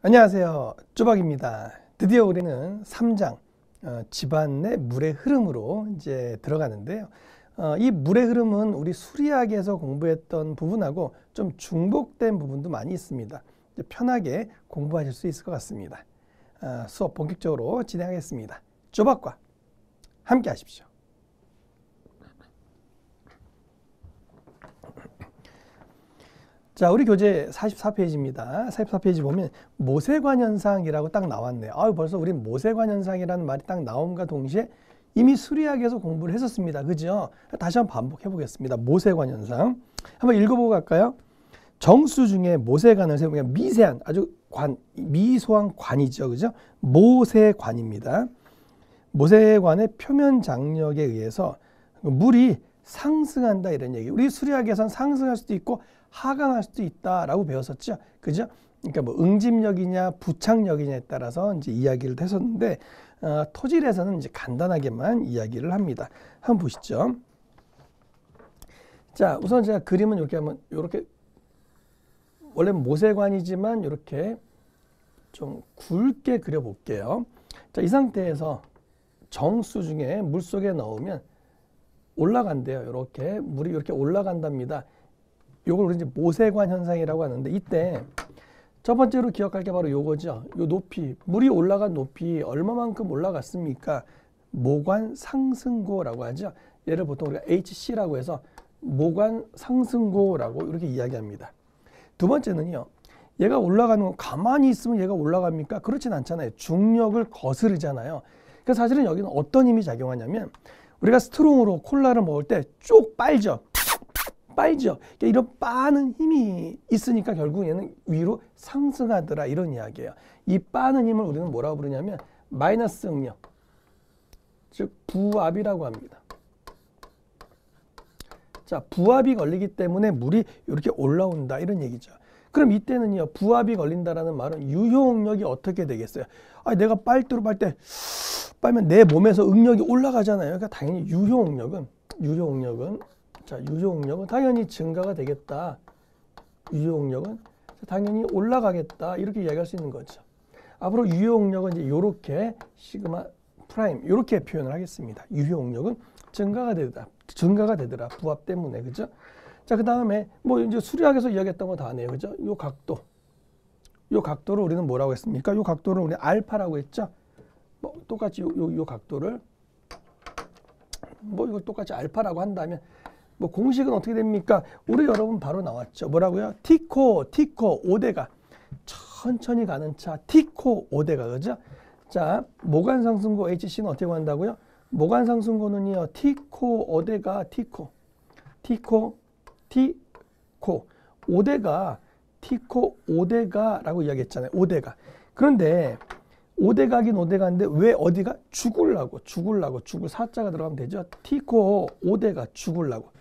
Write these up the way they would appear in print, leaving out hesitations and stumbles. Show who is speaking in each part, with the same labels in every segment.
Speaker 1: 안녕하세요. 쪼박입니다. 드디어 우리는 3장 집안 내 물의 흐름으로 이제 들어가는데요. 이 물의 흐름은 우리 수리학에서 공부했던 부분하고 좀 중복된 부분도 많이 있습니다. 이제 편하게 공부하실 수 있을 것 같습니다. 수업 본격적으로 진행하겠습니다. 쪼박과 함께 하십시오. 자, 우리 교재 44페이지입니다. 44페이지 보면 모세관 현상이라고 딱 나왔네요. 벌써 우리 모세관 현상이라는 말이 딱 나옴과 동시에 이미 수리학에서 공부를 했었습니다. 그죠? 다시 한번 반복해 보겠습니다. 모세관 현상. 한번 읽어보고 갈까요? 정수 중에 모세관을 세우면 미세한 아주 미소한 관이죠. 그죠? 모세관입니다. 모세관의 표면 장력에 의해서 물이 상승한다 이런 얘기. 우리 수리학에서는 상승할 수도 있고 하강할 수도 있다라고 배웠었죠. 그죠? 그러니까 뭐 응집력이냐 부착력이냐에 따라서 이제 이야기를 했었는데 토질에서는 이제 간단하게만 이야기를 합니다. 한번 보시죠. 자, 우선 제가 그림은 이렇게 하면 이렇게 원래 모세관이지만 이렇게 좀 굵게 그려 볼게요. 자, 이 상태에서 정수 중에 물 속에 넣으면 올라간대요. 이렇게 물이 이렇게 올라간답니다. 요걸 우리 이제 모세관 현상이라고 하는데 이때 첫 번째로 기억할 게 바로 요거죠. 요 높이, 물이 올라간 높이 얼마만큼 올라갔습니까? 모관 상승고라고 하죠. 얘를 보통 우리가 HC라고 해서 모관 상승고라고 이렇게 이야기합니다. 두 번째는요. 얘가 올라가는 건 가만히 있으면 얘가 올라갑니까? 그렇진 않잖아요. 중력을 거스르잖아요. 그러니까 사실은 여기는 어떤 힘이 작용하냐면 우리가 스트롱으로 콜라를 먹을 때 쭉 빨죠. 빨죠. 그러니까 이런 빠는 힘이 있으니까 결국 얘는 위로 상승하더라 이런 이야기예요. 이 빠는 힘을 우리는 뭐라고 부르냐면 마이너스 응력, 즉 부압이라고 합니다. 자, 부압이 걸리기 때문에 물이 이렇게 올라온다 이런 얘기죠. 그럼 이때는요, 부압이 걸린다라는 말은 유효응력이 어떻게 되겠어요? 내가 빨대로 빨 때 빨면 내 몸에서 응력이 올라가잖아요. 그러니까 당연히 유효응력은 당연히 증가가 되겠다. 유효응력은 당연히 올라가겠다. 이렇게 이야기할 수 있는 거죠. 앞으로 유효응력은 이제 이렇게 시그마 프라임 이렇게 표현을 하겠습니다. 유효응력은 증가가 되더라. 부압 때문에. 그죠? 자, 그 다음에 뭐 이제 수리학에서 이야기했던 거 다 하네요. 그죠? 요 각도를 우리는 뭐라고 했습니까? 요 각도를 우리 알파라고 했죠? 뭐 똑같이 요 각도를 뭐 이걸 똑같이 알파라고 한다면 뭐 공식은 어떻게 됩니까? 우리 여러분 바로 나왔죠. 뭐라고요? T코 5대가 천천히 가는 차 T코 5대가 그죠? 자, 모관 상승고 HC는 어떻게 구한다고요? 모관 상승고는요. T코 5대가 T코 5대가 라고 이야기했잖아요. 5대가. 그런데 5대가긴 5대가인데 왜 어디가? 죽을 사자가 들어가면 되죠. T코 5대가 죽으려고.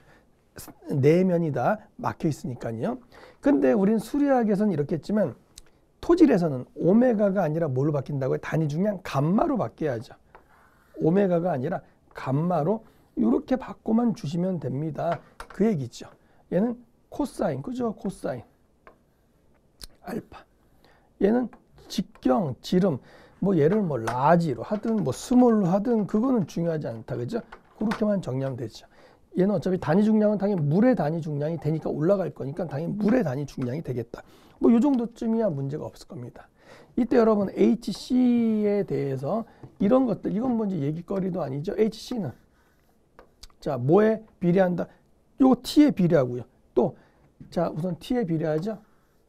Speaker 1: 내면이 다 막혀 있으니까요. 근데 우린 수리학에서는 이렇게 했지만 토질에서는 오메가가 아니라 뭘로 바뀐다고요? 단위 중량 감마로 바뀌어야죠. 오메가가 아니라 감마로 이렇게 바꿔만 주시면 됩니다. 그 얘기죠. 얘는 코사인, 그죠? 코사인 알파. 얘는 직경, 지름, 뭐 얘를 뭐 라지로 하든 뭐 스몰로 하든 그거는 중요하지 않다, 그죠? 그렇게만 정리하면 되죠. 얘는 어차피 단위 중량은 당연히 물의 단위 중량이 되니까 올라갈 거니까 당연히 물의 단위 중량이 되겠다. 뭐 요 정도쯤이야 문제가 없을 겁니다. 이때 여러분 HC에 대해서 이런 것들, 이건 뭔지 얘기거리도 아니죠. HC는 자, 뭐에 비례한다? 요 T에 비례하고요. 또 자, 우선 T에 비례하죠.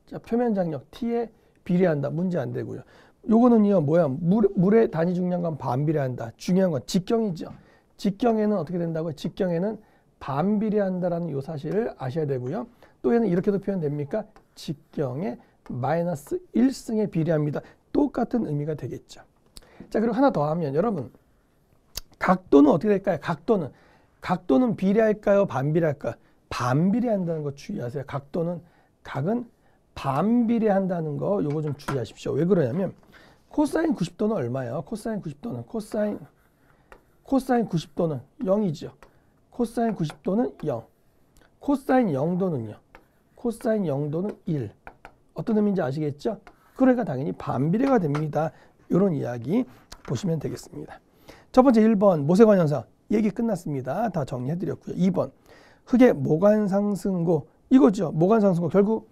Speaker 1: 자, 표면 장력 T에 비례한다. 문제 안 되고요. 요거는요, 뭐야? 물의 단위 중량과 반비례한다. 중요한 건 직경이죠. 직경에는 어떻게 된다고요? 직경에는 반비례한다라는 요 사실을 아셔야 되고요. 또 얘는 이렇게도 표현됩니까? 직경에 마이너스 1승에 비례합니다. 똑같은 의미가 되겠죠. 자, 그리고 하나 더 하면 여러분 각도는 어떻게 될까요? 각도는 비례할까요? 반비례할까요? 반비례한다는 거 주의하세요. 각은 반비례한다는 거 요거 좀 주의하십시오. 왜 그러냐면 코사인 90도는 얼마예요? 코사인 90도는 0이죠. 코사인 90도는 0. 코사인 0도는요. 코사인 0도는 1. 어떤 의미인지 아시겠죠? 그러니까 당연히 반비례가 됩니다. 이런 이야기 보시면 되겠습니다. 첫 번째 1번 모세관 현상 얘기 끝났습니다. 다 정리해드렸고요. 2번 흙의 모관 상승고 이거죠. 모관 상승고 결국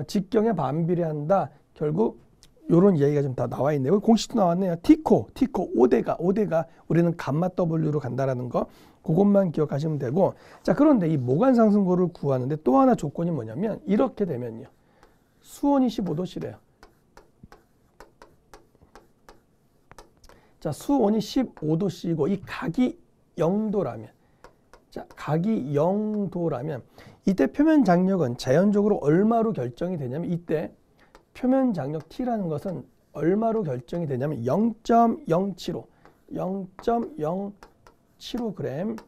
Speaker 1: 직경에 반비례한다. 결국 이런 이야기가 좀 다 나와 있네요. 공식도 나왔네요. 티코 5대가 우리는 감마 W로 간다라는 거 그것만 기억하시면 되고 자 그런데 이 모관 상승고를 구하는데 또 하나 조건이 뭐냐면 이렇게 되면요. 수원이 15도시래요. 자 수원이 15도씨고 이 각이 0도라면 자 각이 0도라면 이때 표면 장력은 자연적으로 얼마로 결정이 되냐면 이때 표면 장력 T라는 것은 얼마로 결정이 되냐면 0.075 0.075g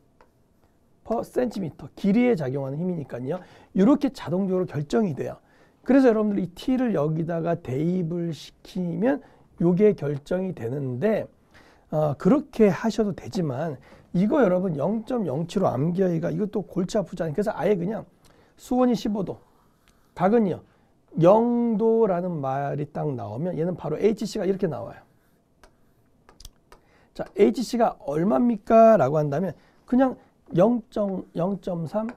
Speaker 1: per cm 길이에 작용하는 힘이니까요. 이렇게 자동적으로 결정이 돼요. 그래서 여러분들 이 T를 여기다가 대입을 시키면 이게 결정이 되는데 그렇게 하셔도 되지만 이거 여러분 0.075 암기하기가 이것도 골치 아프잖아요. 그래서 아예 그냥 수원이 15도 각은요 0도라는 말이 딱 나오면 얘는 바로 HC가 이렇게 나와요. 자 HC가 얼마입니까? 라고 한다면 그냥 0.3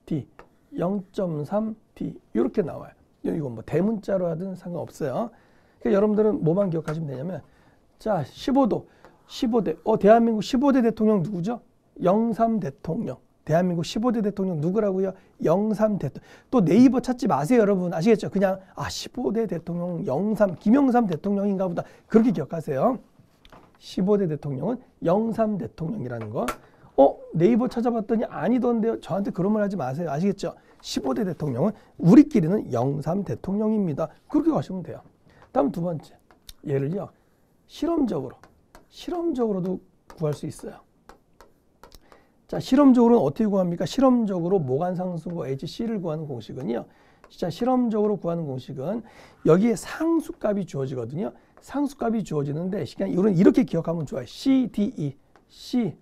Speaker 1: D 0.3 D 이렇게 나와요. 이건 뭐 대문자로 하든 상관없어요. 그러니까 여러분들은 뭐만 기억하시면 되냐면 자 15대 대한민국 15대 대통령 누구죠? 영삼 대통령. 대한민국 15대 대통령 누구라고요? 영삼 대통령. 또 네이버 찾지 마세요 여러분. 아시겠죠? 그냥 15대 대통령 영삼 김영삼 대통령인가 보다. 그렇게 기억하세요. 15대 대통령은 영삼 대통령이라는 거. 네이버 찾아봤더니 아니던데요. 저한테 그런 말 하지 마세요. 아시겠죠? 15대 대통령은 우리끼리는 영삼 대통령입니다. 그렇게 가시면 돼요. 다음 두 번째. 얘를요. 실험적으로도 구할 수 있어요. 자, 실험적으로는 어떻게 구합니까? 실험적으로 모관 상승고 HC를 구하는 공식은요. 진짜 실험적으로 구하는 공식은 여기에 상수값이 주어지거든요. 상수값이 주어지는데 이건 이렇게 기억하면 좋아요. CDE, CDE,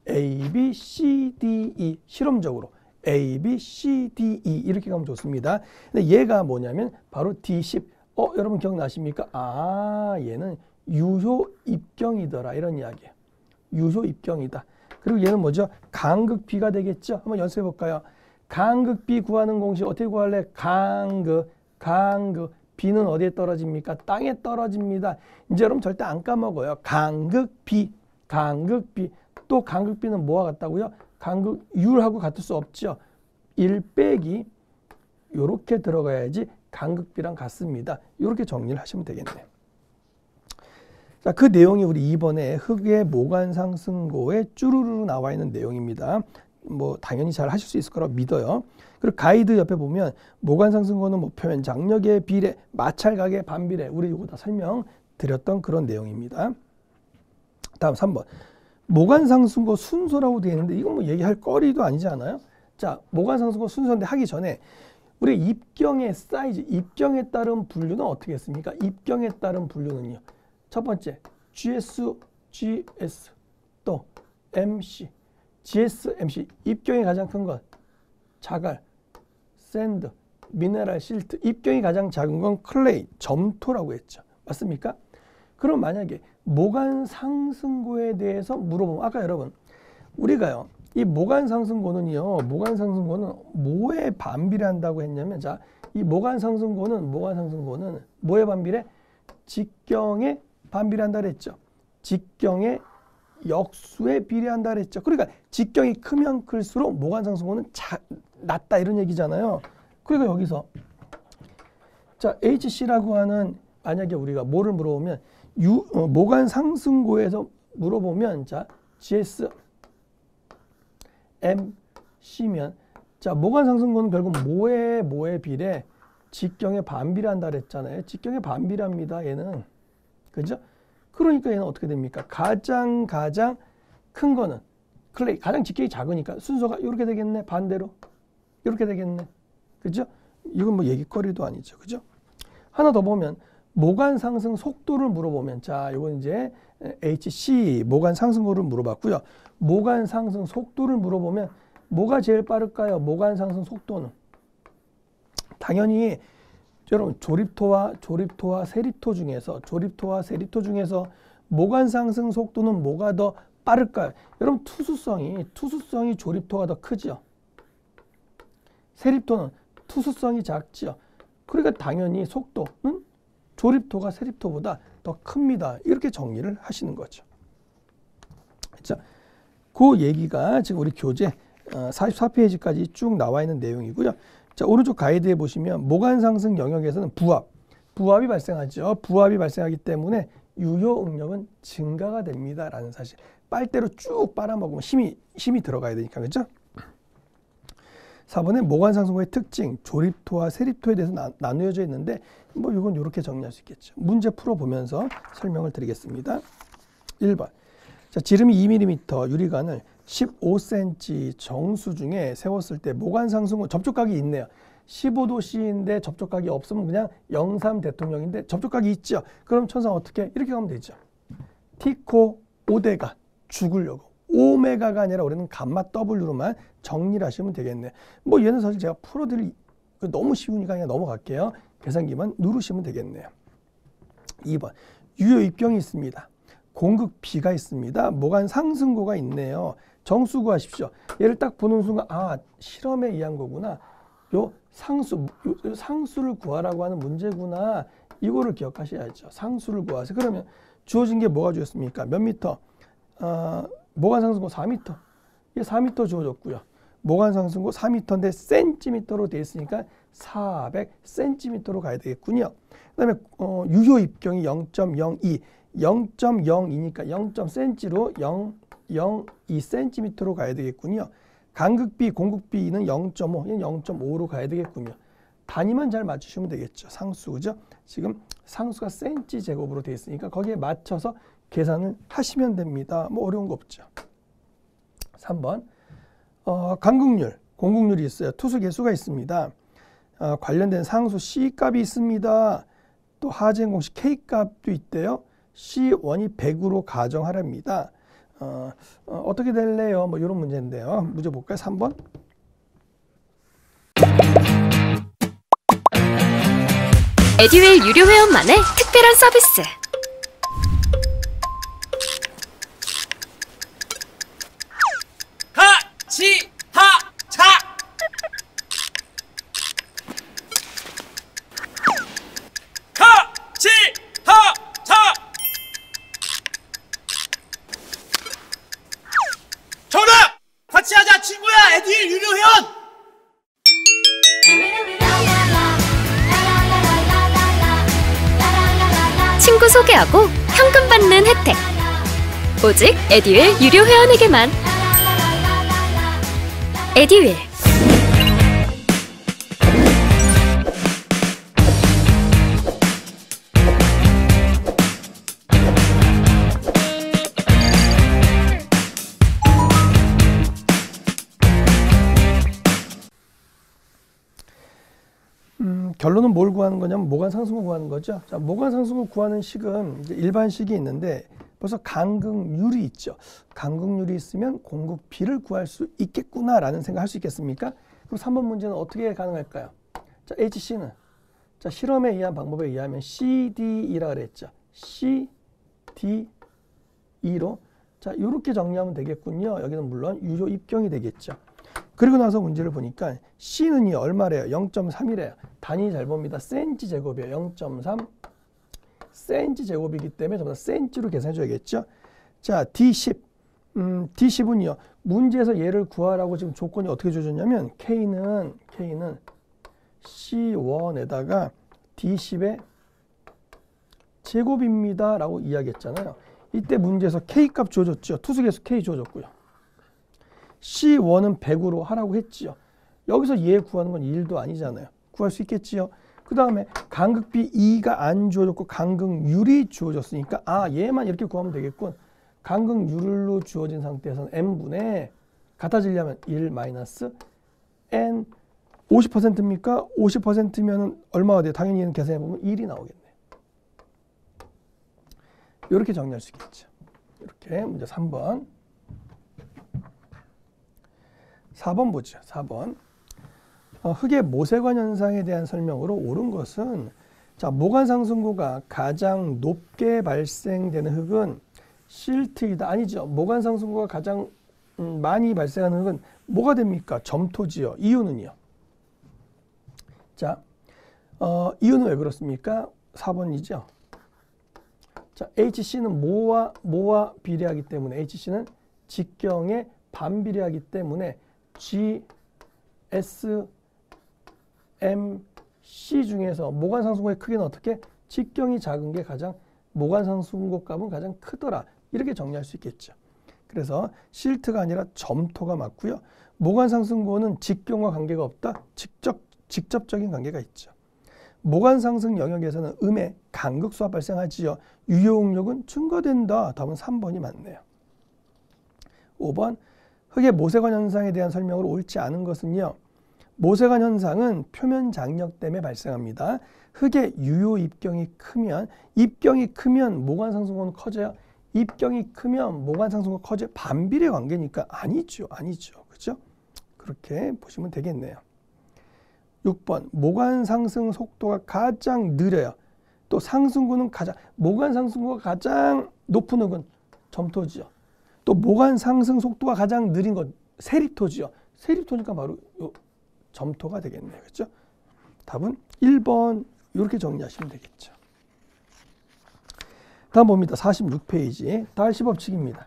Speaker 1: ABCDE 실험적으로 ABCDE 이렇게 가면 좋습니다. 근데 얘가 뭐냐면 바로 D10. 여러분 기억나십니까? 얘는 유효 입경이더라 이런 이야기예요. 유효 입경이다. 그리고 얘는 뭐죠? 간극 B가 되겠죠? 한번 연습해 볼까요? 간극 B 구하는 공식 어떻게 구할래? 간극 B는 어디에 떨어집니까? 땅에 떨어집니다. 이제 여러분 절대 안 까먹어요. 간극 B 또 간극 B는 뭐와 같다고요? 간극 U하고 같을 수 없죠. 1 빼기 요렇게 들어가야지 간극 B랑 같습니다. 이렇게 정리를 하시면 되겠네요. 자, 그 내용이 우리 2번에 흙의 모관 상승고에 쭈루루루 나와 있는 내용입니다. 뭐 당연히 잘 하실 수 있을 거라고 믿어요. 그리고 가이드 옆에 보면 모관 상승고는 뭐 표면 장력의 비례, 마찰각의 반비례 우리 이거 다 설명드렸던 그런 내용입니다. 다음 3번. 모관 상승고 순서라고 되어 있는데 이건 뭐 얘기할 거리도 아니지 않아요? 자, 모관 상승고 순서인데 하기 전에 우리 입경의 사이즈, 입경에 따른 분류는 어떻게 했습니까? 입경에 따른 분류는요. 첫 번째, GS 또 MC, GS, MC. 입경이 가장 큰 건 자갈, 샌드, 미네랄, 실트. 입경이 가장 작은 건 클레이, 점토라고 했죠. 맞습니까? 그럼 만약에 모관 상승고에 대해서 물어보면 아까 여러분 우리가요. 이 모관 상승고는요. 모관 상승고는 뭐에 반비례한다고 했냐면 자, 이 모관 상승고는 뭐에 반비례? 직경에 반비례한다 그랬죠. 직경의 역수에 비례한다 그랬죠. 그러니까 직경이 크면 클수록 모관 상승고는 낮다 이런 얘기잖아요. 그러니까 여기서 자 HC라고 하는 만약에 우리가 뭐를 물어보면 모관 상승고에서 물어보면 자 GS MC면 자 모관 상승고는 결국 뭐에 비례? 직경에 반비례한다 그랬잖아요. 직경에 반비례합니다. 얘는. 그죠? 그러니까 얘는 어떻게 됩니까? 가장 큰 거는 클레이. 가장 직경이 작으니까 순서가 이렇게 되겠네. 반대로. 이렇게 되겠네. 그죠? 이건 뭐 얘기거리도 아니죠. 그죠? 하나 더 보면 모관 상승 속도를 물어보면 자, 이건 이제 HC 모관 상승고를 물어봤고요. 모관 상승 속도를 물어보면 뭐가 제일 빠를까요? 모관 상승 속도는. 당연히 여러분 조립토와 세립토 중에서 모관 상승 속도는 뭐가 더 빠를까요? 여러분 투수성이 조립토가 더 크죠. 세립토는 투수성이 작지요. 그러니까 당연히 속도는 조립토가 세립토보다 더 큽니다. 이렇게 정리를 하시는 거죠. 자, 그 얘기가 지금 우리 교재 44페이지까지 쭉 나와 있는 내용이고요. 자, 오른쪽 가이드에 보시면 모관 상승 영역에서는 부합이 발생하죠. 부합이 발생하기 때문에 유효 응력은 증가가 됩니다. 라는 사실. 빨대로 쭉 빨아먹으면 힘이 들어가야 되니까, 그렇죠? 4번에 모관 상승고의 특징, 조립토와 세립토에 대해서 나누어져 있는데 뭐 이건 이렇게 정리할 수 있겠죠. 문제 풀어보면서 설명을 드리겠습니다. 1번. 자, 지름이 2mm 유리관을 15cm 정수 중에 세웠을 때 모관 상승고 접촉각이 있네요. 15도씨인데 접촉각이 없으면 그냥 03 대통령인데 접촉각이 있죠. 그럼 천상 어떻게? 이렇게 가면 되죠. T코 5대가 죽으려고. 오메가가 아니라 우리는 감마 W로만 정리를 하시면 되겠네. 뭐 얘는 사실 제가 풀어드릴 너무 쉬우니까 그냥 넘어갈게요. 계산기만 누르시면 되겠네요. 2번. 유효 입경이 있습니다. 공극 B가 있습니다. 모관 상승고가 있네요. 정수 구하십시오. 얘를 딱 보는 순간 실험에 의한 거구나. 요 상수를 구하라고 하는 문제구나. 이거를 기억하셔야죠. 상수를 구하세요. 그러면 주어진 게 뭐가 주었습니까? 몇 미터? 모관 상승고 4m. 이게 4m 주어졌고요. 모관 상승고 4m인데 센티미터로 되어 있으니까 400cm로 가야 되겠군요. 그 다음에 유효 입경이 0.02. 0.02니까 0.cm로 0.02cm로 가야 되겠군요. 간극비, 공극비는 0.5, 0.5로 가야 되겠군요. 단위만 잘 맞추시면 되겠죠. 상수, 그죠? 지금 상수가 cm 제곱으로 되어 있으니까 거기에 맞춰서 계산을 하시면 됩니다. 뭐 어려운 거 없죠. 3번. 간극률, 공극률이 있어요. 투수 개수가 있습니다. 관련된 상수 C값이 있습니다. 또 하재행 공식 K값도 있대요. C1이 100으로 가정하랍니다. 어떻게 될래요? 뭐 이런 문제인데요. 문제 볼까요? 3번.
Speaker 2: 에듀윌 유료 회원만의 특별한 서비스.
Speaker 3: 하치하차 하치하차 정답! 같이 하자 친구야. 에듀윌 유료 회원.
Speaker 2: 친구 소개하고 현금 받는 혜택. 오직 에듀윌 유료 회원에게만. 에듀윌.
Speaker 1: 결론은 뭘 구하는 거냐면 모관 상승을 구하는 거죠. 자, 모관 상승을 구하는 식은 이제 일반식이 있는데 벌써 간극률이 있죠. 간극률이 있으면 공극 B를 구할 수 있겠구나라는 생각 할 수 있겠습니까? 그럼 3번 문제는 어떻게 가능할까요? 자, HC는 자, 실험에 의한 방법에 의하면 CDE라 그랬죠. CDE로 자, 이렇게 정리하면 되겠군요. 여기는 물론 유효 입경이 되겠죠. 그리고 나서 문제를 보니까 C는 얼마래요? 0.3이래요. 단위 잘 봅니다. 센치 제곱이에요. 0.3 센치 제곱이기 때문에 전부 다 센치로 계산해 줘야겠죠. 자, D10. D10은요. 문제에서 얘를 구하라고 지금 조건이 어떻게 줘줬냐면 K는 C1에다가 D10의 제곱입니다. 라고 이야기했잖아요. 이때 문제에서 K값 주어졌죠. 투수계수 K 주어졌고요. C1은 100으로 하라고 했지요. 여기서 얘 구하는 건 1도 아니잖아요. 구할 수 있겠지요. 그 다음에 간극비 2가 안 주어졌고 간극률이 주어졌으니까 얘만 이렇게 구하면 되겠군. 간극률로 주어진 상태에서는 n분의 같아지려면 1 마이너스 n 50%입니까? 50%면 얼마가 돼요? 당연히 얘는 계산해보면 1이 나오겠네요. 이렇게 정리할 수 있겠죠. 이렇게 문제 3번. 4번 보죠. 4번. 흙의 모세관 현상에 대한 설명으로 옳은 것은 자, 모관 상승고가 가장 높게 발생되는 흙은 실트이다. 아니죠. 모관 상승고가 가장 많이 발생하는 흙은 뭐가 됩니까? 점토지요. 이유는요. 자, 이유는 왜 그렇습니까? 4번이죠. 자, HC는 뭐와 비례하기 때문에 HC는 직경에 반비례하기 때문에 G, S, M, C 중에서 모관 상승고의 크기는 어떻게? 직경이 작은 게 가장 모관 상승고 값은 가장 크더라. 이렇게 정리할 수 있겠죠. 그래서 실트가 아니라 점토가 맞고요. 모관 상승고는 직경과 관계가 없다. 직접적인 관계가 있죠. 모관 상승 영역에서는 음의 간극수가 발생하지요. 유효응력은 증가된다. 답은 3번이 맞네요. 5번 흙의 모세관 현상에 대한 설명으로 옳지 않은 것은요. 모세관 현상은 표면 장력 때문에 발생합니다. 흙의 유효 입경이 크면 모관 상승고는 커져요. 입경이 크면 모관 상승고가 커져요. 반비례 관계니까 아니죠. 그렇죠? 그렇게 보시면 되겠네요. 6번 모관 상승 속도가 가장 느려요. 또 상승고는 모관 상승고가 가장 높은 흙은 점토지요. 또 모관 상승 속도가 가장 느린 건 세립토지요. 세립토니까 바로 요 점토가 되겠네요. 그렇죠? 답은 1번 이렇게 정리하시면 되겠죠. 다음 봅니다. 46페이지 달시 법칙입니다.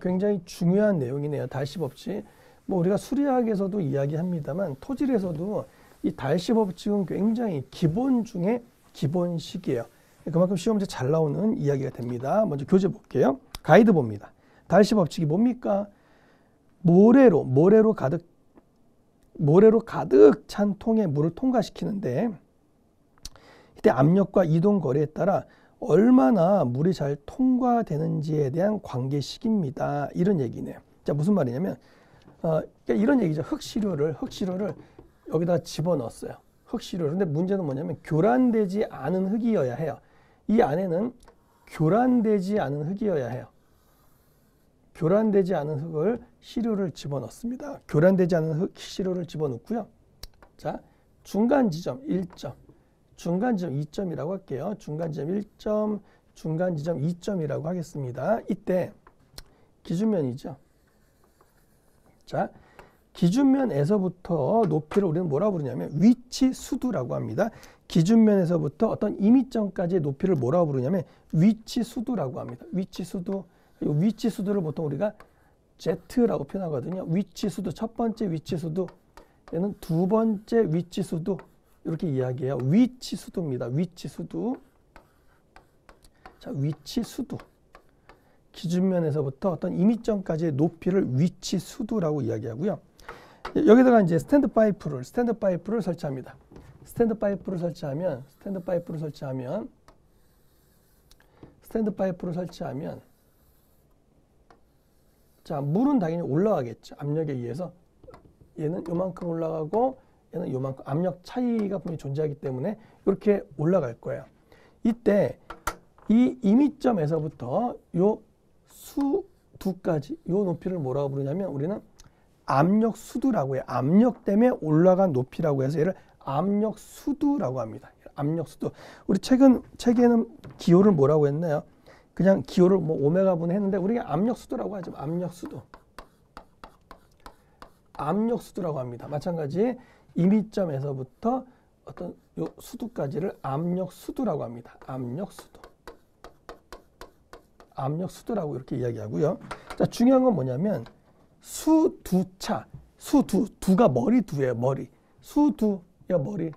Speaker 1: 굉장히 중요한 내용이네요. 달시 법칙. 뭐 우리가 수리학에서도 이야기합니다만 토질에서도 이 달시 법칙은 굉장히 기본 중에 기본식이에요. 그만큼 시험 문제 잘 나오는 이야기가 됩니다. 먼저 교재 볼게요. 가이드 봅니다. 달시 법칙이 뭡니까? 모래로 가득 찬 통에 물을 통과시키는데 이때 압력과 이동 거리에 따라 얼마나 물이 잘 통과되는지에 대한 관계식입니다. 이런 얘기네요. 자, 무슨 말이냐면 그러니까 이런 얘기죠. 흙시료를 여기다 집어넣었어요. 흙시료를. 근데 문제는 뭐냐면 교란되지 않은 흙이어야 해요. 이 안에는 교란되지 않은 흙이어야 해요. 교란되지 않은 흙을 시료를 집어넣습니다. 교란되지 않은 흙 시료를 집어넣고요. 자, 중간 지점 1점, 중간 지점 2점이라고 할게요. 중간 지점 1점, 중간 지점 2점이라고 하겠습니다. 이때 기준면이죠. 자, 기준면에서부터 높이를 우리는 뭐라고 부르냐면 위치 수두라고 합니다. 기준면에서부터 어떤 임의점까지의 높이를 뭐라고 부르냐면 위치 수두라고 합니다. 위치 수두. 위치 수두를 보통 우리가 Z라고 표현하거든요. 위치 수두, 첫 번째 위치 수두, 얘는 두 번째 위치 수두, 이렇게 이야기해요. 위치 수두입니다. 위치 수두. 자, 위치 수두. 기준면에서부터 어떤 임의점까지의 높이를 위치 수두라고 이야기하고요. 여기다가 이제 스탠드 파이프를 설치합니다. 스탠드 파이프를 설치하면 자, 물은 당연히 올라가겠죠. 압력에 의해서 얘는 요만큼 올라가고 얘는 요만큼 압력 차이가 분명히 존재하기 때문에 이렇게 올라갈 거예요. 이때 이 임의점에서부터 요 수두까지 요 높이를 뭐라고 부르냐면 우리는 압력 수두라고 해요. 압력 때문에 올라간 높이라고 해서 얘를 압력 수두라고 합니다. 압력 수두. 우리 책에는 기호를 뭐라고 했나요? 그냥 기호를 뭐 오메가 분해 했는데 우리가 압력 수두라고 하죠. 압력 수두. 압력 수두라고 합니다. 마찬가지 임의점에서부터 어떤 요 수두까지를 압력 수두라고 합니다. 압력 수두. 압력 수두라고 이렇게 이야기하고요. 자, 중요한 건 뭐냐면 수두차. 두가 머리 두예요. 머리. 수두 얘가 머리.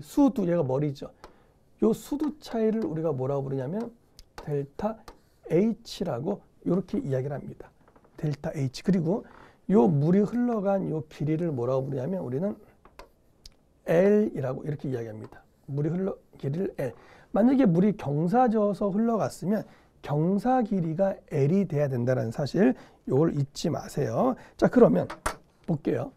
Speaker 1: 수두 얘가 머리죠. 요 수두 차이를 우리가 뭐라고 부르냐면 델타 H라고 이렇게 이야기를 합니다. 델타 H. 그리고 요 물이 흘러간 요 길이를 뭐라고 부르냐면 우리는 L이라고 이렇게 이야기합니다. 길이를 L. 만약에 물이 경사져서 흘러갔으면 경사 길이가 L이 돼야 된다는 사실 이걸 잊지 마세요. 자, 그러면 볼게요.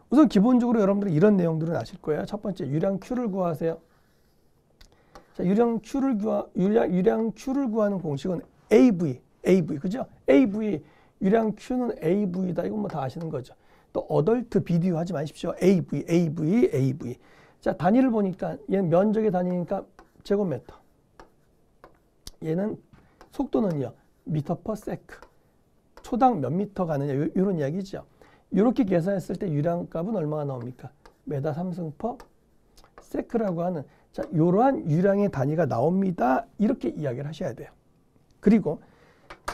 Speaker 1: 우선 기본적으로 여러분들은 이런 내용들은 아실 거예요. 첫 번째, 유량 Q를 구하세요. 자, 유량 Q를 구하는 공식은 AV, 그죠? AV, 유량 Q는 AV다. 이건 뭐 다 아시는 거죠. 또 어덜트 비디오 하지 마십시오. AV. 자, 단위를 보니까 얘는 면적의 단위니까 제곱미터. 얘는 속도는요. 미터 퍼 세크. 초당 몇 미터 가느냐 이런 이야기죠. 이렇게 계산했을 때 유량값은 얼마가 나옵니까? 메다 3승 퍼 세크라고 하는 자, 이러한 유량의 단위가 나옵니다. 이렇게 이야기를 하셔야 돼요. 그리고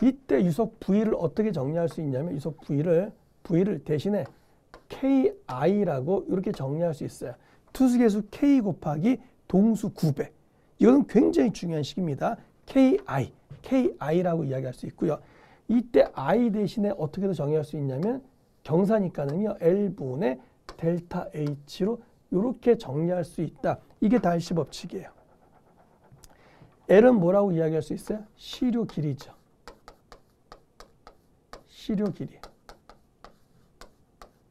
Speaker 1: 이때 유속 V를 어떻게 정리할 수 있냐면 유속 V를 대신에 KI라고 이렇게 정리할 수 있어요. 투수계수 K 곱하기 동수 9배. 이건 굉장히 중요한 식입니다. KI라고 이야기할 수 있고요. 이때 I 대신에 어떻게도 정의할 수 있냐면 경사니까는요. L분의 델타 H로 이렇게 정리할 수 있다. 이게 달시 법칙이에요. L은 뭐라고 이야기할 수 있어요? 시료 길이죠. 시료 길이.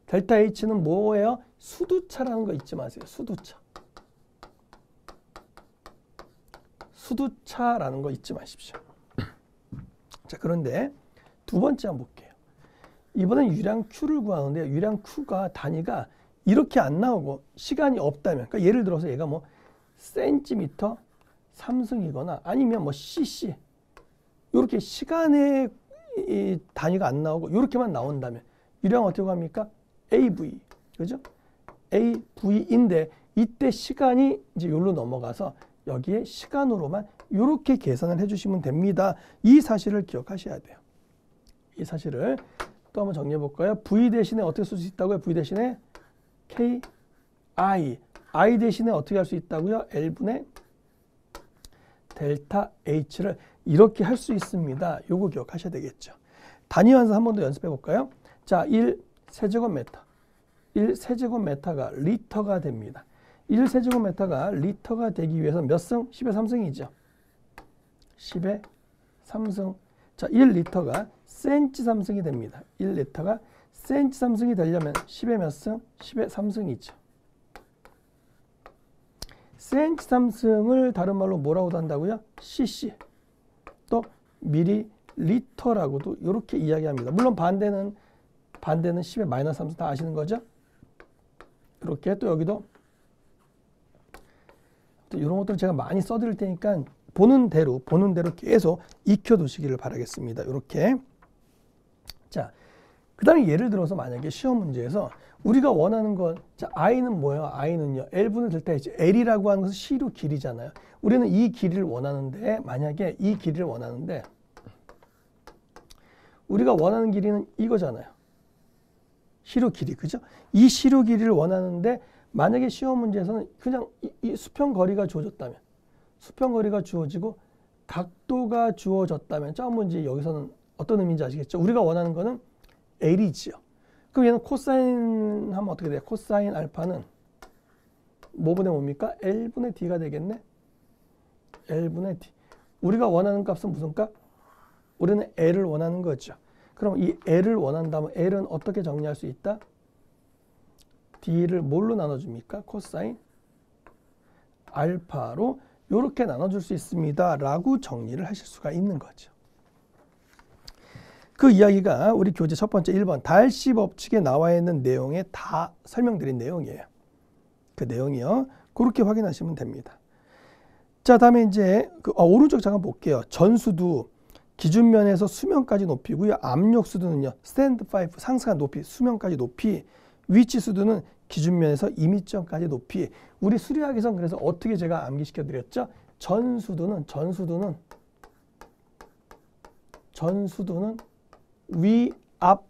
Speaker 1: 델타 H는 뭐예요? 수두차라는 거 잊지 마세요. 수두차라는 거 잊지 마십시오. 자, 그런데 두 번째 한번 볼게요. 이번엔 유량 Q를 구하는데요. 유량 Q가 단위가 이렇게 안 나오고 시간이 없다면, 그러니까 예를 들어서 얘가 뭐 센티미터 3승이거나 아니면 뭐 cc 이렇게 시간의 이 단위가 안 나오고 이렇게만 나온다면 유량 어떻게 합니까? AV, 그죠? AV인데 이때 시간이 이제 여기로 넘어가서 여기에 시간으로만 이렇게 계산을 해주시면 됩니다. 이 사실을 기억하셔야 돼요. 이 사실을 또 한번 정리해 볼까요? V 대신에 어떻게 쓸 수 있다고요? V 대신에 KI, I 대신에 어떻게 할 수 있다고요? L분의 델타 H를 이렇게 할 수 있습니다. 요거 기억하셔야 되겠죠. 단위 환산 한 번 더 연습해 볼까요? 자, 1세제곱미터. 1세제곱미터가 리터가 됩니다. 1세제곱미터가 리터가 되기 위해서 몇 승? 10의 3승이죠. 10의 3승. 자, 1리터가 센치 3승이 됩니다. 1리터가 센치 3승이 되려면 10의 몇 승? 10의 3승이죠. 센치 3승을 다른 말로 뭐라고도 한다고요? cc. 또 미리리터라고도 이렇게 이야기합니다. 물론 반대는 10의 마이너스 3승 다 아시는 거죠? 이렇게 또 여기도 또 이런 것들을 제가 많이 써드릴 테니까 보는 대로 계속 익혀두시기를 바라겠습니다. 이렇게. 자, 그 다음에 예를 들어서 만약에 시험 문제에서 우리가 원하는 건, 자, I는 뭐예요? I는요, L분의 델타 H. L이라고 하는 것은 시료 길이잖아요. 우리는 이 길이를 원하는데, 만약에 이 길이를 원하는데, 우리가 원하는 길이는 이거잖아요. 시료 길이, 그죠? 이 시료 길이를 원하는데, 만약에 시험 문제에서는 그냥 이 수평 거리가 주어졌다면, 수평 거리가 주어지고 각도가 주어졌다면, 저 문제 여기서는 어떤 의미인지 아시겠죠? 우리가 원하는 거는 L이지요. 그럼 얘는 코사인 하면 어떻게 돼요? 코사인 알파는 뭐분의 뭡니까? L분의 D가 되겠네? L분의 D. 우리가 원하는 값은 무슨 값? 우리는 L을 원하는 거죠. 그럼 이 L을 원한다면 L은 어떻게 정리할 수 있다? D를 뭘로 나눠줍니까? 코사인 알파로 이렇게 나눠줄 수 있습니다. 라고 정리를 하실 수가 있는 거죠. 그 이야기가 우리 교재 첫 번째 1번 달시 법칙에 나와 있는 내용에 다 설명드린 내용이에요. 그 내용이요. 그렇게 확인하시면 됩니다. 자, 다음에 이제 오른쪽 잠깐 볼게요. 전수도 기준면에서 수면까지 높이고요. 압력수도는요. 스탠드 파이프 상승한 높이, 수면까지 높이. 위치수도는 기준면에서 2미터까지 높이. 우리 수리학에서는 그래서 어떻게 제가 암기시켜 드렸죠? 전수도는 위압,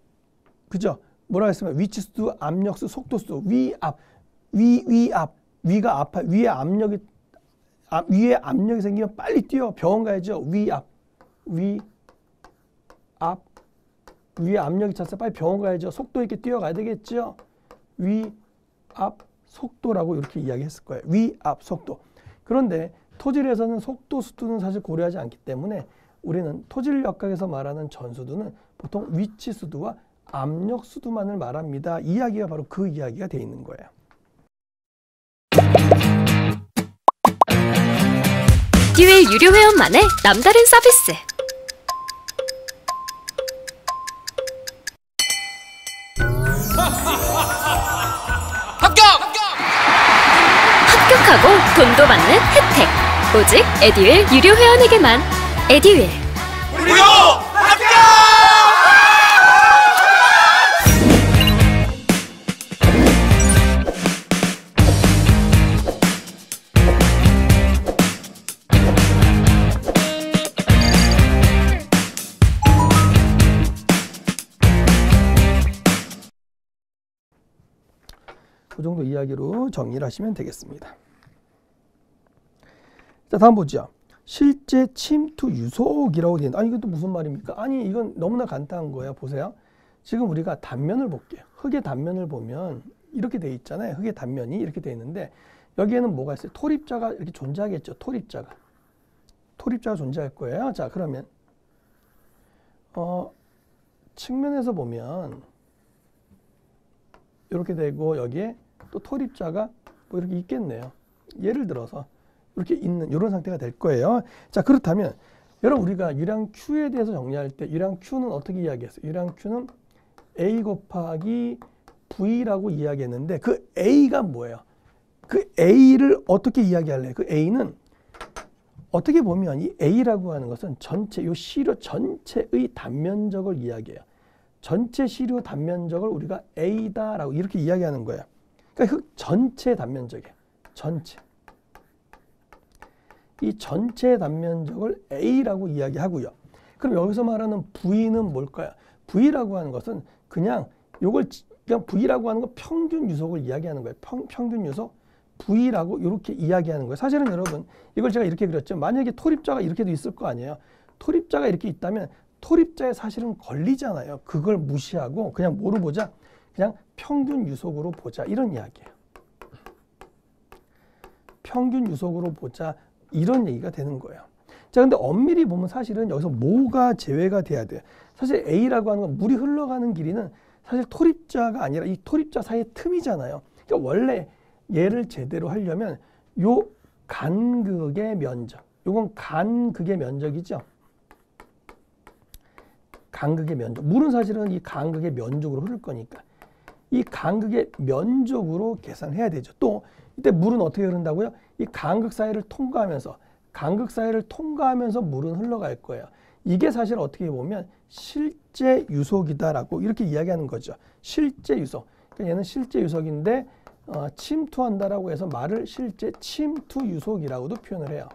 Speaker 1: 그죠? 뭐라 했으면 위치수도, 압력수, 속도수도, 위압, 위압, 위가 아파, 위에 압력이 생기면 빨리 뛰어 병원 가야죠. 위압, 위에 압력이 찼어 빨리 병원 가야죠. 속도 있게 뛰어가야 되겠죠. 위압, 속도라고 이렇게 이야기했을 거예요. 위압, 속도. 그런데 토질에서는 속도, 수도는 사실 고려하지 않기 때문에 우리는 토질 역학에서 말하는 전수도는 보통 위치 수도와 압력 수도만을 말합니다. 이 이야기가 바로 그 이야기가 돼 있는 거예요.
Speaker 2: 듀얼 유료 회원만의 남다른 서비스. 행복하고 돈도 받는 혜택. 오직 에듀윌 유료 회원에게만. 에듀윌.
Speaker 3: 무료 합격!
Speaker 1: 그 정도 이야기로 정리를 하시면 되겠습니다. 자, 다음 보죠. 실제 침투 유속이라고 되어 있는데, 아니 이건 또 무슨 말입니까? 아니 이건 너무나 간단한 거예요. 보세요. 지금 우리가 단면을 볼게요. 흙의 단면을 보면 이렇게 되어 있잖아요. 흙의 단면이 이렇게 되어 있는데 여기에는 뭐가 있어요? 토립자가 이렇게 존재하겠죠. 토립자가 존재할 거예요. 자, 그러면 측면에서 보면 이렇게 되고 여기에 또 토립자가 뭐 이렇게 있겠네요. 예를 들어서 이렇게 있는 이런 상태가 될 거예요. 자, 그렇다면 여러분 우리가 유량 Q에 대해서 정리할 때 유량 Q는 어떻게 이야기했어요? 유량 Q는 A 곱하기 V라고 이야기했는데 그 A가 뭐예요? 그 A를 어떻게 이야기할래요? 그 A는 어떻게 보면 이 A라고 하는 것은 전체 요 시료 전체의 단면적을 이야기해요. 전체 시료 단면적을 우리가 A다라고 이렇게 이야기하는 거예요. 그러니까 흙 전체 단면적이에요. 전체. 이 전체 단면적을 A라고 이야기하고요. 그럼 여기서 말하는 V는 뭘까요? V라고 하는 것은 그냥 V라고 하는 건 평균 유속을 이야기하는 거예요. 평균 유속 V라고 이렇게 이야기하는 거예요. 사실은 여러분 이걸 제가 이렇게 그렸죠. 만약에 토립자가 이렇게도 있을 거 아니에요. 토립자가 이렇게 있다면 토립자에 사실은 걸리잖아요. 그걸 무시하고 그냥 뭐로 보자? 그냥 평균 유속으로 보자. 이런 이야기예요. 평균 유속으로 보자. 이런 얘기가 되는 거예요. 자, 근데 엄밀히 보면 사실은 여기서 뭐가 제외가 돼야 돼요. 사실 A라고 하는 건 물이 흘러가는 길이는 사실 토립자가 아니라 이 토립자 사이의 틈이잖아요. 그러니까 원래 얘를 제대로 하려면 요 간극의 면적. 요건 간극의 면적이죠. 간극의 면적. 물은 사실은 이 간극의 면적으로 흐를 거니까. 이 간극의 면적으로 계산해야 되죠. 또 이때 물은 어떻게 흐른다고요? 이 간극 사이를 통과하면서 물은 흘러갈 거예요. 이게 사실 어떻게 보면 실제 유속이다라고 이렇게 이야기하는 거죠. 실제 유속. 그러니까 얘는 실제 유속인데 침투한다라고 해서 말을 실제 침투 유속이라고도 표현을 해요.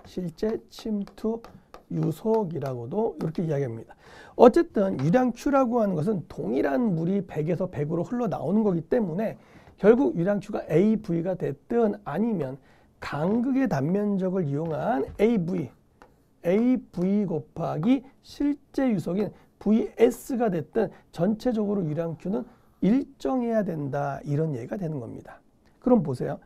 Speaker 1: 실제 침투 유속이라고도 이렇게 이야기합니다. 어쨌든 유량 Q라고 하는 것은 동일한 물이 100에서 100으로 흘러나오는 거기 때문에 결국 유량 Q가 AV가 됐든 아니면 간극의 단면적을 이용한 AV 곱하기 실제 유속인 VS가 됐든 전체적으로 유량 Q는 일정해야 된다. 이런 얘기가 되는 겁니다. 그럼 보세요.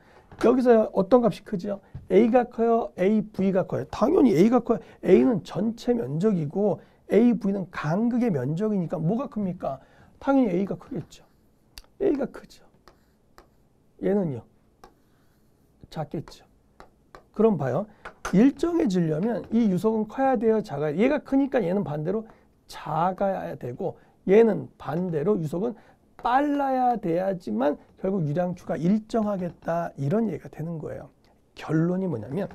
Speaker 1: 여기서 어떤 값이 크죠? A가 커요? AV가 커요? 당연히 A가 커요. A는 전체 면적이고 AV는 간극의 면적이니까 뭐가 큽니까? 당연히 A가 크겠죠. A가 크죠. 얘는요? 작겠죠. 그럼 봐요. 일정해지려면 이 유속은 커야 돼요? 작아야 돼요? 얘가 크니까 얘는 반대로 작아야 되고 얘는 반대로 유속은 빨라야 돼야지만 결국 유량 Q가 일정하겠다. 이런 얘기가 되는 거예요. 결론이 뭐냐면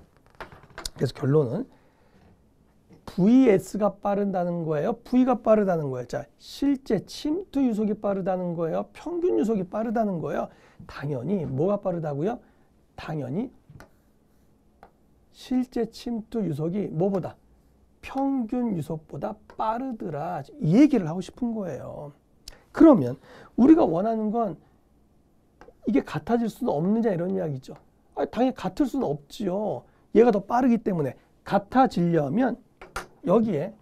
Speaker 1: 그래서 결론은 VS가 빠르다는 거예요. V가 빠르다는 거예요. 자, 실제 침투 유속이 빠르다는 거예요. 평균 유속이 빠르다는 거예요. 당연히 뭐가 빠르다고요? 당연히 실제 침투 유속이 뭐보다? 평균 유속보다 빠르더라. 이 얘기를 하고 싶은 거예요. 그러면 우리가 원하는 건 이게 같아질 수는 없느냐 이런 이야기죠. 당연히 같을 수는 없지요. 얘가 더 빠르기 때문에. 같아지려면 여기에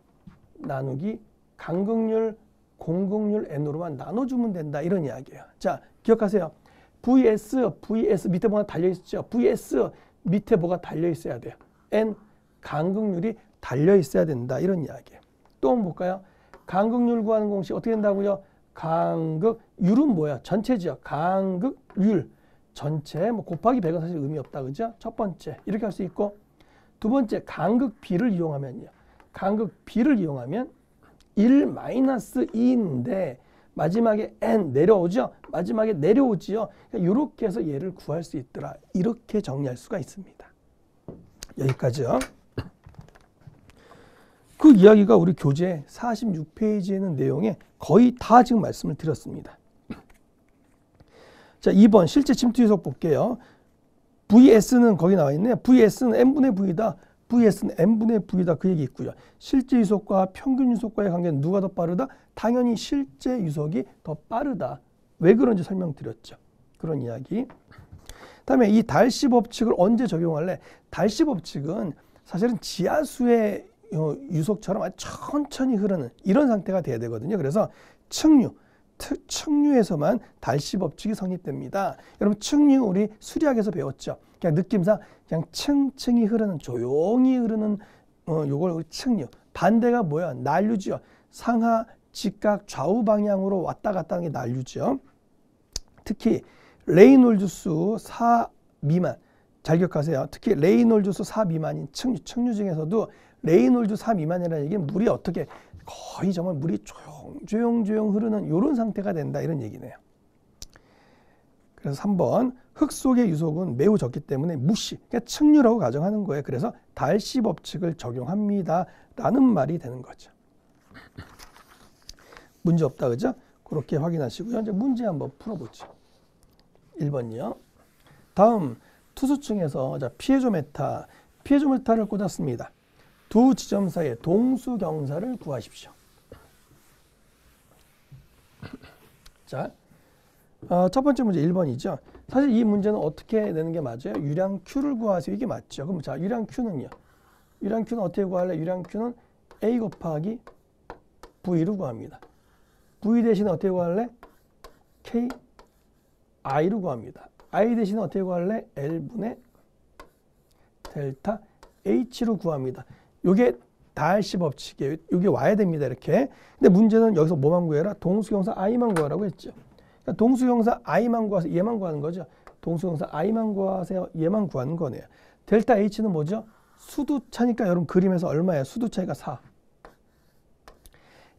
Speaker 1: 나누기 간극률, 공극률 n으로만 나눠주면 된다. 이런 이야기예요. 자, 기억하세요. VS 밑에 뭐가 달려있죠. VS 밑에 뭐가 달려있어야 돼요. N 간극률이 달려있어야 된다. 이런 이야기예요. 또 한번 볼까요? 간극률 구하는 공식 어떻게 된다고요? 간극율은 뭐야? 전체죠. 간극율. 전체 뭐 곱하기 100은 사실 의미 없다. 그죠? 첫 번째. 이렇게 할 수 있고 두 번째 간극비를 이용하면요. 간극비를 이용하면 1-2인데 마지막에 n 내려오죠. 마지막에 내려오지요. 그러니까 이렇게 해서 얘를 구할 수 있더라. 이렇게 정리할 수가 있습니다. 여기까지요. 그 이야기가 우리 교재 46페이지에 있는 내용에 거의 다 지금 말씀을 드렸습니다. 자, 2번 실제 침투 유속 볼게요. VS는 거기 나와 있네요. VS는 n분의 V다. VS는 n분의 V다. 그 얘기 있고요. 실제 유속과 평균 유속과의 관계는 누가 더 빠르다? 당연히 실제 유속이 더 빠르다. 왜 그런지 설명드렸죠. 그런 이야기. 다음에 이 달시 법칙을 언제 적용할래? 달시 법칙은 사실은 지하수의 유속처럼 아주 천천히 흐르는 이런 상태가 돼야 되거든요. 그래서 측류에서만 달시 법칙이 성립됩니다. 여러분 측류 우리 수리학에서 배웠죠. 그냥 느낌상 그냥 층층이 흐르는 조용히 흐르는 요걸 우리 측류. 반대가 뭐야? 난류죠. 상하 직각 좌우 방향으로 왔다 갔다 하는 게 난류죠. 특히 레이놀즈수 4 미만 잘 기억하세요. 특히 레이놀즈수 4 미만인 측류 중에서도 레이놀즈 4 미만이라는 얘기는 물이 어떻게 거의 정말 물이 조용조용 흐르는 이런 상태가 된다 이런 얘기네요. 그래서 3번 흙 속의 유속은 매우 적기 때문에 무시, 그러니까 측류라고 가정하는 거예요. 그래서 달시 법칙을 적용합니다 라는 말이 되는 거죠. 문제 없다 그죠? 그렇게 확인하시고요. 이제 문제 한번 풀어보죠. 1번이요. 다음 투수층에서 자 피에조메타를 꽂았습니다. 두 지점 사이의 동수 경사를 구하십시오. 자, 첫 번째 문제 1번이죠. 사실 이 문제는 어떻게 내는 게 맞아요? 유량 Q를 구하세요. 이게 맞죠. 그럼 자, 유량 Q는요. 유량 Q는 어떻게 구할래? 유량 Q는 A 곱하기 V로 구합니다. V 대신에 어떻게 구할래? K I로 구합니다. I 대신에 어떻게 구할래? L분의 델타 H로 구합니다. 요게 달시 법칙이에요. 요게 와야 됩니다. 이렇게. 근데 문제는 여기서 뭐만 구해라? 동수경사 I만 구하라고 했죠. 그러니까 동수경사 I만 구하세요. 얘만 구하는 거죠. 동수경사 I만 구하세요. 얘만 구하는 거네요. 델타 H는 뭐죠? 수두차니까 여러분 그림에서 얼마예요? 수두차이가 4.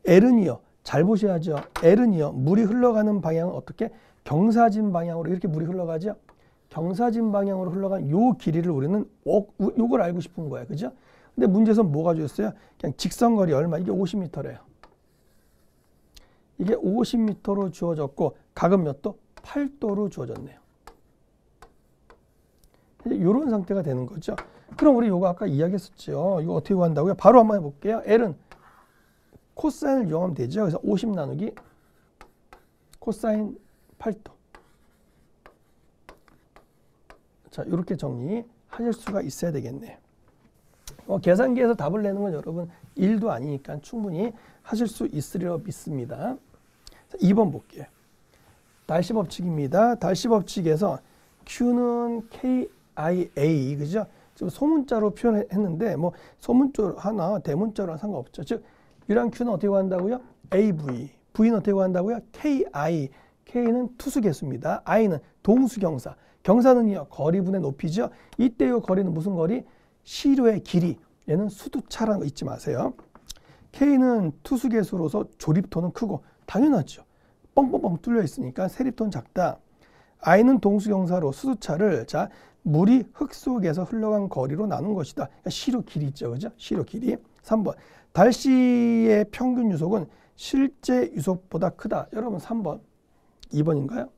Speaker 1: L은요. 잘 보셔야죠. L은요. 물이 흘러가는 방향은 어떻게? 경사진 방향으로 이렇게 물이 흘러가죠. 경사진 방향으로 흘러간 요 길이를 우리는 요걸 알고 싶은 거예요. 그죠? 근데 문제에서 뭐가 주었어요? 그냥 직선거리 얼마? 이게 50m래요. 이게 50m로 주어졌고 각은 몇 도? 8도로 주어졌네요. 이런 상태가 되는 거죠. 그럼 우리 요거 아까 이야기했었죠. 이거 어떻게 구한다고요? 바로 한번 해볼게요. L은 코사인을 이용하면 되죠. 그래서 50 나누기 코사인 8도. 자, 이렇게 정리하실 수가 있어야 되겠네요. 계산기에서 답을 내는 건 여러분 일도 아니니까 충분히 하실 수 있으리라 믿습니다. 자, 2번 볼게요. 달시 법칙입니다. 달시 법칙에서 Q는 KIA, 그죠? 지금 소문자로 표현했는데 뭐 소문자 하나, 대문자로 상관없죠. 즉 유량 Q는 어떻게 구한다고요? AV, V는 어떻게 구한다고요? KI, K는 투수개수입니다. I는 동수경사, 경사는요 거리분의 높이죠. 이때의 거리는 무슨 거리? 시료의 길이. 얘는 수두차라는 거 잊지 마세요. K는 투수개수로서 조립토는 크고 당연하죠. 뻥뻥뻥 뚫려 있으니까 세립토는 작다. I는 동수경사로 수두차를 자 물이 흙 속에서 흘러간 거리로 나눈 것이다. 그러니까 시료 길이 있죠, 그죠? 시료 길이. 3번 달시의 평균 유속은 실제 유속보다 크다. 여러분 3번, 2번인가요?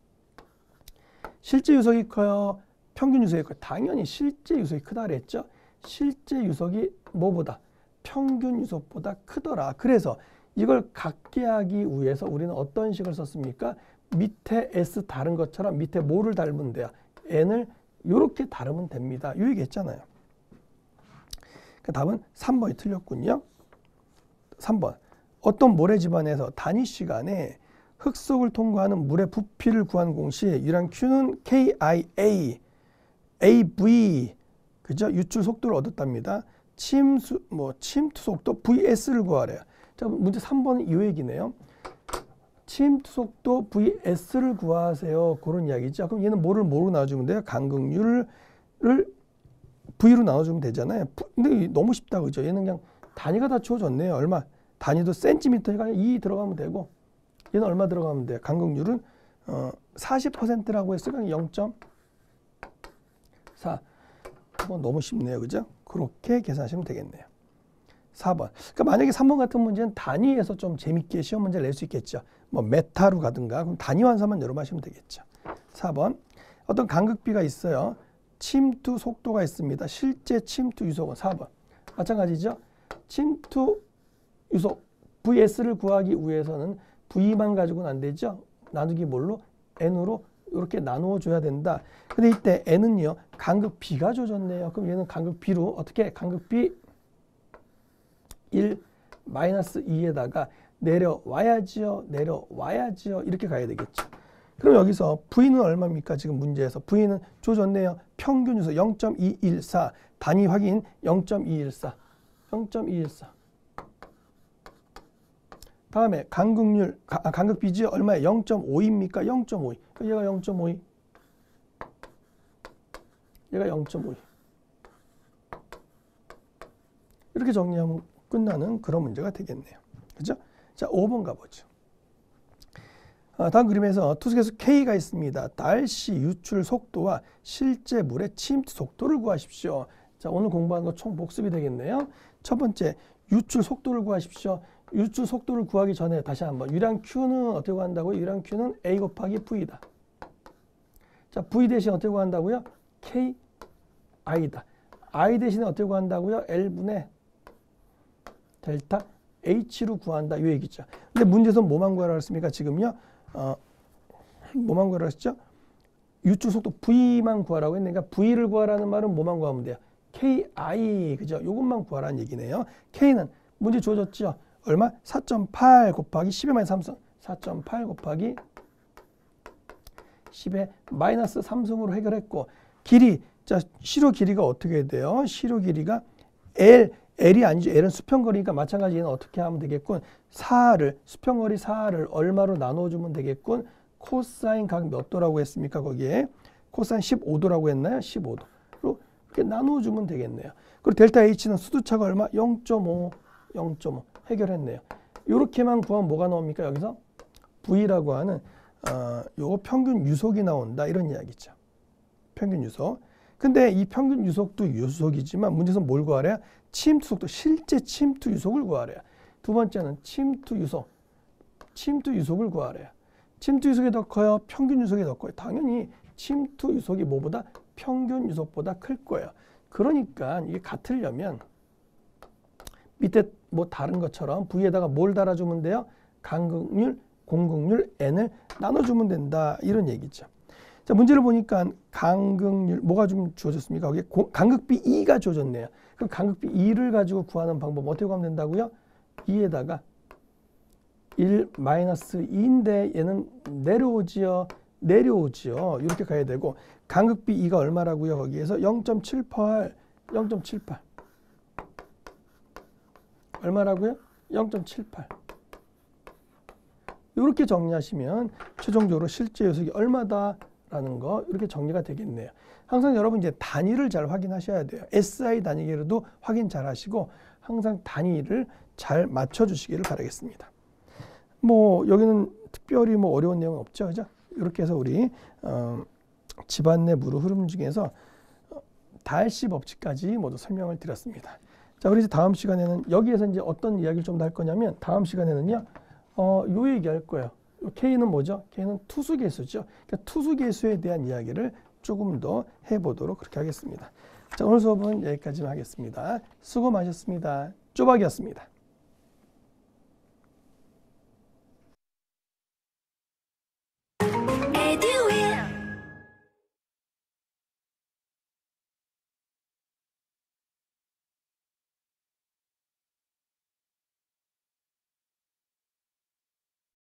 Speaker 1: 실제 유속이 커요? 평균 유속이 커요? 당연히 실제 유속이 크다 그랬죠. 실제 유속이 뭐보다? 평균 유속보다 크더라. 그래서 이걸 같게 하기 위해서 우리는 어떤 식을 썼습니까? 밑에 S 다른 것처럼 밑에 뭐를 닮으면 돼요? N을 이렇게 다르면 됩니다. 이 얘기 했잖아요. 그 답은 3번이 틀렸군요. 3번. 어떤 모래 집안에서 단위 시간에 흙 속을 통과하는 물의 부피를 구하는 공식 유량 Q는 KIA, AV, 그죠? 유출 속도를 얻었답니다. 침투 속도 VS를 구하래요. 자, 문제 3번은 이 얘기네요. 침투 속도 VS를 구하세요. 그런 이야기죠. 그럼 얘는 뭐를 뭐로 나눠주면 돼요? 간극률을 V로 나눠주면 되잖아요. 근데 너무 쉽다, 그죠? 얘는 그냥 단위가 다 주어졌네요. 얼마? 단위도 센티미터니까 2 들어가면 되고 얘는 얼마 들어가면 돼요? 간극률은 40%라고 했으니까 0.4. 너무 쉽네요. 그죠? 그렇게 계산하시면 되겠네요. 4번. 그러니까 만약에 3번 같은 문제는 단위에서 좀 재밌게 시험 문제를 낼 수 있겠죠. 뭐 메타로 가든가 그럼 단위 환산만 여러분 하시면 되겠죠. 4번. 어떤 간극비가 있어요. 침투 속도가 있습니다. 실제 침투 유속은 4번. 마찬가지죠. 침투 유속 VS를 구하기 위해서는 V만 가지고는 안 되죠. 나누기 뭘로? N으로 이렇게 나누어 줘야 된다. 근데 이때 N은요. 간극비가 줘졌네요. 그럼 얘는 간극비로 어떻게? 간극비 1 마이너스 2에다가 내려와야지요. 내려와야지요. 이렇게 가야 되겠죠. 그럼 여기서 V는 얼마입니까? 지금 문제에서 V는 줘줬네요. 평균 유속 0.214. 단위 확인 0.214. 0.214. 다음에 간극률, 간극비지 얼마에 0.5입니까? 0.52. 얘가 0.52. 얘가 0.52. 이렇게 정리하면 끝나는 그런 문제가 되겠네요. 그죠? 자, 5번 가보죠. 다음 그림에서 투석에서 K가 있습니다. 달씨 유출 속도와 실제 물의 침투 속도를 구하십시오. 자, 오늘 공부한 거 총 복습이 되겠네요. 첫 번째, 유출 속도를 구하십시오. 유출 속도를 구하기 전에 다시 한번 유량 Q는 어떻게 구한다고요? 유량 Q는 A 곱하기 V다. 자, V 대신 어떻게 구한다고요? K I다. I 대신에 어떻게 구한다고요? L분의 델타 H로 구한다. 이 얘기죠. 근데 문제에서 뭐만 구하라 했습니까? 지금요. 뭐만 구하라 했죠? 유출 속도 V만 구하라고 했으니까 V를 구하라는 말은 뭐만 구하면 돼요? KI. 그죠? 요것만 구하라는 얘기네요. K는 문제 주어졌죠? 얼마? 4.8 곱하기 10의 마이너스 3승. 4.8 곱하기 10의 마이너스 3승으로 해결했고 길이. 자, 시료 길이가 어떻게 돼요? 시료 길이가 L이 아니죠. L은 수평거리니까 마찬가지 얘는 어떻게 하면 되겠군? 4를 수평거리 4를 얼마로 나눠주면 되겠군? 코사인 각 몇 도라고 했습니까? 거기에 코사인 15도라고 했나요? 15도로 이렇게 나눠주면 되겠네요. 그리고 델타 H는 수두차가 얼마? 0.5 해결했네요. 이렇게만 구하면 뭐가 나옵니까? 여기서 V라고 하는 요거 평균 유속이 나온다. 이런 이야기죠. 평균 유속. 근데 이 평균 유속도 유속이지만 문제에서 뭘 구하래요? 침투 속도, 실제 침투 유속을 구하래요. 두 번째는 침투 유속을 구하래요. 침투 유속이 더 커요? 평균 유속이 더 커요? 당연히 침투 유속이 뭐보다? 평균 유속보다 클 거예요. 그러니까 이게 같으려면 밑에 뭐 다른 것처럼 V에다가 뭘 달아주면 돼요? 간극률, 공극률, N을 나눠주면 된다. 이런 얘기죠. 자, 문제를 보니까 간극률, 뭐가 좀 주어졌습니까? 거기에 간극비 2가 주어졌네요. 그럼 간극비 2를 가지고 구하는 방법 어떻게 구하면 된다고요? 2에다가 1 마이너스 2인데 얘는 내려오지요. 이렇게 가야 되고 간극비 2가 얼마라고요? 거기에서 0.78. 얼마라고요? 0.78. 이렇게 정리하시면 최종적으로 실제 요속이 얼마다라는 거 이렇게 정리가 되겠네요. 항상 여러분 이제 단위를 잘 확인하셔야 돼요. SI 단위계로도 확인 잘 하시고 항상 단위를 잘 맞춰 주시기를 바라겠습니다. 뭐 여기는 특별히 뭐 어려운 내용은 없죠. 그죠? 이렇게 해서 우리 집안 내 물의 흐름 중에서 달씨 법칙까지 모두 설명을 드렸습니다. 자, 우리 이제 다음 시간에는 여기에서 이제 어떤 이야기를 좀 더 할 거냐면 다음 시간에는요. 요 얘기 할 거예요. K는 뭐죠? K는 투수계수죠. 그러니까 투수계수에 대한 이야기를 조금 더 해보도록 그렇게 하겠습니다. 자, 오늘 수업은 여기까지만 하겠습니다. 수고 많으셨습니다. 쪼박이었습니다.